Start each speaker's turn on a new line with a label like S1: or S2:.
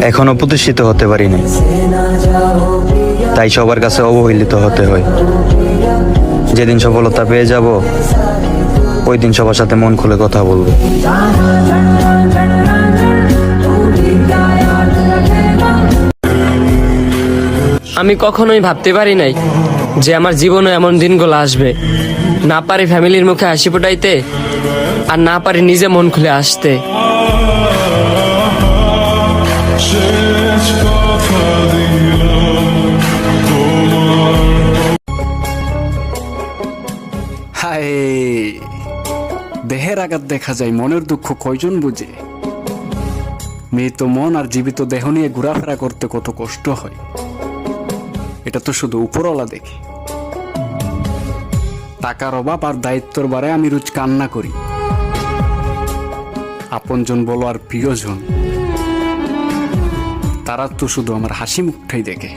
S1: এখনো প্রতিষ্ঠিত হতে পারিনি, তাই সবার কাছে অবহেলিত হতে হয়। যেদিন সফলতা পেয়ে যাব, ওই দিন সবার সাথে মন খুলে কথা বলবো।
S2: আমি কখনোই ভাবতে পারি নাই যে আমার জীবনে এমন দিনগুলো আসবে। না পারি ফ্যামিলির মুখে হাসি ফোটাইতে, আর না পারি নিজে মন খুলে আসতে।
S3: হায়, দেহের আঘাত দেখা যায়, মনের দুঃখ কয়জন বুঝে? মৃত মন আর জীবিত দেহ নিয়ে ঘোরাফেরা করতে কত কষ্ট হয়, এটা তো শুধু উপরওয়ালা দেখে। টাকার অভাব আর দায়িত্বর বারে আমি রোজ কান্না করি। আপনজন বলো আর প্রিয়জন, তারা তো শুধু আমার হাসি মুখটাই দেখে।